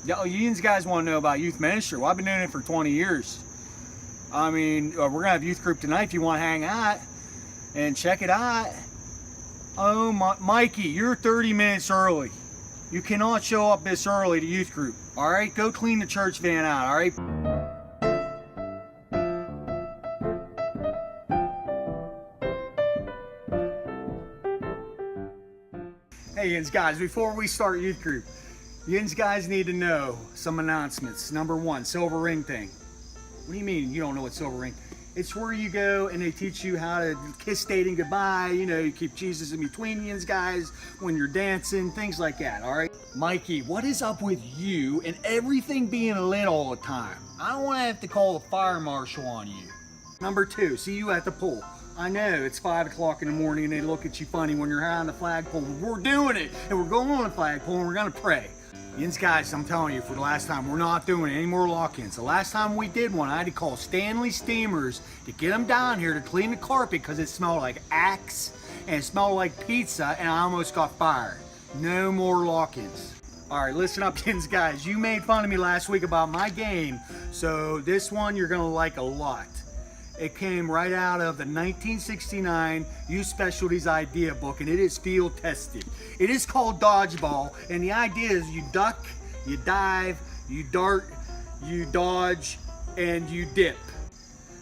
Yeah, you guys want to know about youth ministry. Well, I've been doing it for 20 years. I mean, we're going to have youth group tonight if you want to hang out and check it out. Oh, Mikey, you're 30 minutes early. You cannot show up this early to youth group. All right, go clean the church van out, all right? Hey, guys, before we start youth group, you guys need to know some announcements. Number one, silver ring thing. What do you mean you don't know what silver ring? It's where you go and they teach you how to kiss dating goodbye. You know, you keep Jesus in between you guys when you're dancing, things like that, all right? Mikey, what is up with you and everything being lit all the time? I don't want to have to call the fire marshal on you. Number two, see you at the pool. I know it's 5 o'clock in the morning and they look at you funny when you're out on the flagpole. We're doing it and we're going on the flagpole and we're gonna pray. Guys, I'm telling you, for the last time, we're not doing any more lock-ins. The last time we did one, I had to call Stanley Steamers to get them down here to clean the carpet because it smelled like Axe and it smelled like pizza and I almost got fired. No more lock-ins. All right, listen up, guys. You made fun of me last week about my game, so this one you're gonna like a lot. It came right out of the 1969 Youth Specialties Idea book, and it is field tested. It is called dodgeball, and the idea is you duck, you dive, you dart, you dodge, and you dip.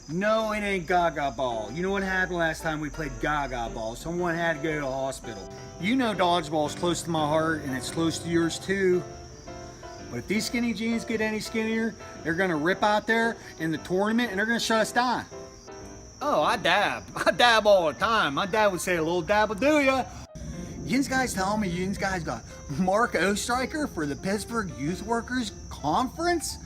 No, it ain't gaga ball. You know what happened last time we played gaga ball? Someone had to go to the hospital. You know dodgeball is close to my heart, and it's close to yours too. But if these skinny jeans get any skinnier, they're gonna rip out there in the tournament, and they're gonna shut us down. Oh, I dab. I dab all the time. My dad would say a little dab will do ya. You guys telling me you guys got Mark Oestreicher for the Pittsburgh Youth Workers Conference?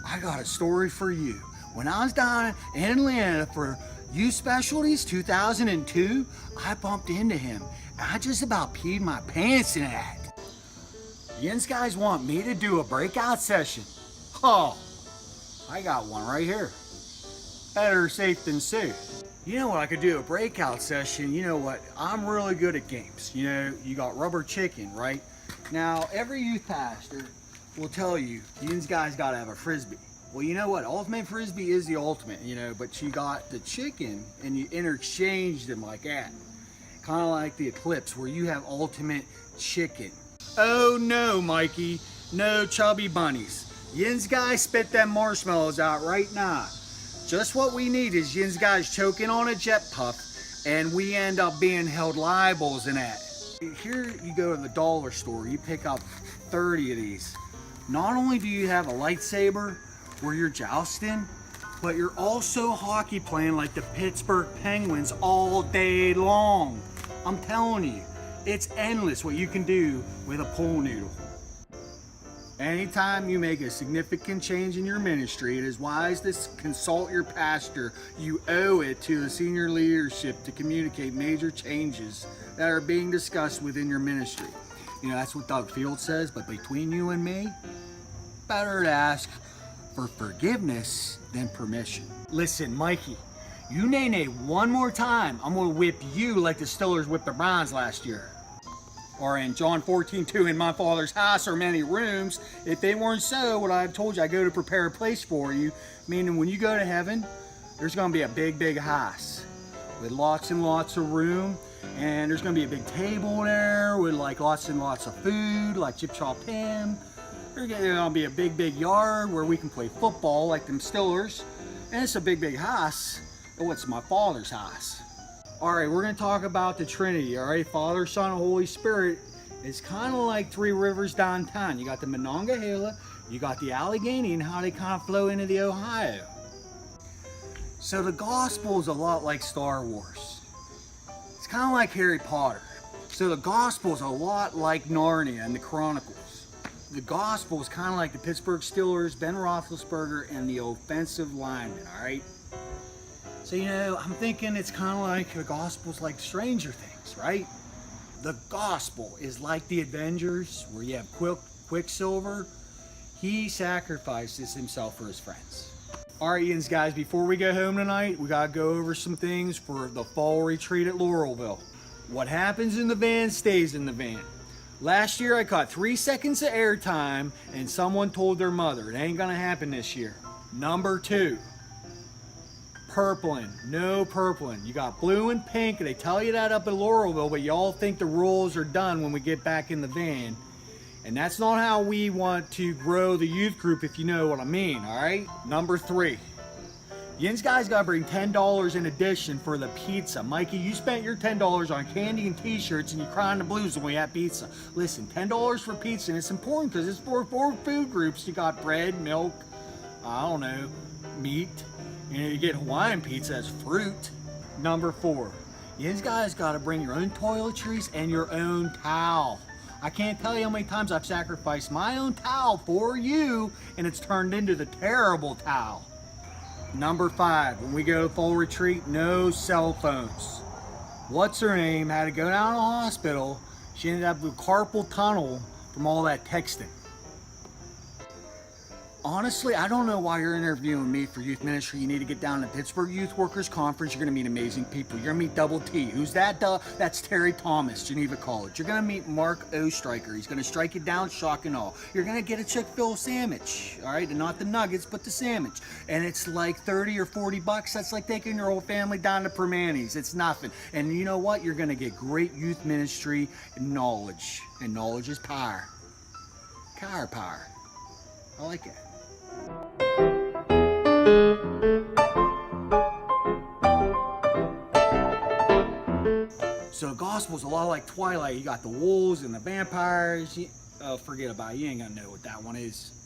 I got a story for you. When I was down in Atlanta for Youth Specialties 2002, I bumped into him. I just about peed my pants in that. You guys want me to do a breakout session? Oh, I got one right here. Better safe than safe. You know what, I could do a breakout session. You know what, I'm really good at games. You know, you got rubber chicken, right? Now, every youth pastor will tell you, you guys gotta have a Frisbee. Well, you know what, ultimate Frisbee is the ultimate, you know, but you got the chicken and you interchange them like that. Kind of like the Eclipse where you have ultimate chicken. Oh no, Mikey, no chubby bunnies. Yin's guys spit them marshmallows out right now. Just what we need is Yin's guys choking on a jet puff and we end up being held liable in that. Here you go to the dollar store, you pick up 30 of these. Not only do you have a lightsaber where you're jousting, but you're also hockey playing like the Pittsburgh Penguins all day long. I'm telling you, it's endless what you can do with a pool noodle. Anytime you make a significant change in your ministry, it is wise to consult your pastor. You owe it to the senior leadership to communicate major changes that are being discussed within your ministry. You know, that's what Doug Field says, but between you and me, better to ask for forgiveness than permission. Listen, Mikey, you nay-nay one more time, I'm gonna whip you like the Steelers whipped the Browns last year. Or in John 14:2, in my Father's house are many rooms. If they weren't so, what I've told you, I go to prepare a place for you. Meaning when you go to heaven, there's gonna be a big, big house with lots and lots of room. And there's gonna be a big table there with like lots and lots of food, like Chip Chop Ham. There's gonna be a big, big yard where we can play football like them Steelers. And it's a big, big house. Oh, it's my Father's house. All right, we're gonna talk about the Trinity, all right? Father, Son, and Holy Spirit is kind of like three rivers downtown. You got the Monongahela, you got the Allegheny, and how they kind of flow into the Ohio. So the gospel is a lot like Star Wars. It's kind of like Harry Potter. So the gospel is a lot like Narnia and the Chronicles. The gospel is kind of like the Pittsburgh Steelers, Ben Roethlisberger, and the offensive linemen, all right? So, you know, I'm thinking it's kind of like the gospel's like Stranger Things, right? The gospel is like the Avengers, where you have Quicksilver. He sacrifices himself for his friends. All right, guys, before we go home tonight, we got to go over some things for the fall retreat at Laurelville. What happens in the van stays in the van. Last year I caught 3 seconds of airtime and someone told their mother. It ain't gonna happen this year. Number 2, purpling. No purpling. You got blue and pink, and they tell you that up in Laurelville, but y'all think the rules are done when we get back in the van. And that's not how we want to grow the youth group, if you know what I mean, all right? Number 3, Yin's guys gotta bring $10 in addition for the pizza. Mikey, you spent your $10 on candy and t-shirts and you crying the blues when we had pizza. Listen, $10 for pizza, and it's important because it's for 4 food groups. You got bread, milk, I don't know, meat. You know, you get Hawaiian pizza as fruit. Number 4, Yin's guys gotta bring your own toiletries and your own towel. I can't tell you how many times I've sacrificed my own towel for you, and it's turned into the terrible towel. Number 5, when we go full retreat, no cell phones. What's her name had to go down to the hospital. She ended up with carpal tunnel from all that texting. Honestly, I don't know why you're interviewing me for youth ministry. You need to get down to Pittsburgh Youth Workers Conference. You're going to meet amazing people. You're going to meet Double T. Who's that? That's Terry Thomas, Geneva College. You're going to meet Mark Ostriker. He's going to strike you down, shock and awe. You're going to get a Chick-fil-A sandwich, all right? And not the nuggets, but the sandwich. And it's like 30 or 40 bucks. That's like taking your whole family down to Permanis. It's nothing. And you know what? You're going to get great youth ministry knowledge. And knowledge is power. Power. I like it. So gospel's a lot like Twilight. You got the wolves and the vampires. Oh, forget about it. You ain't gonna know what that one is.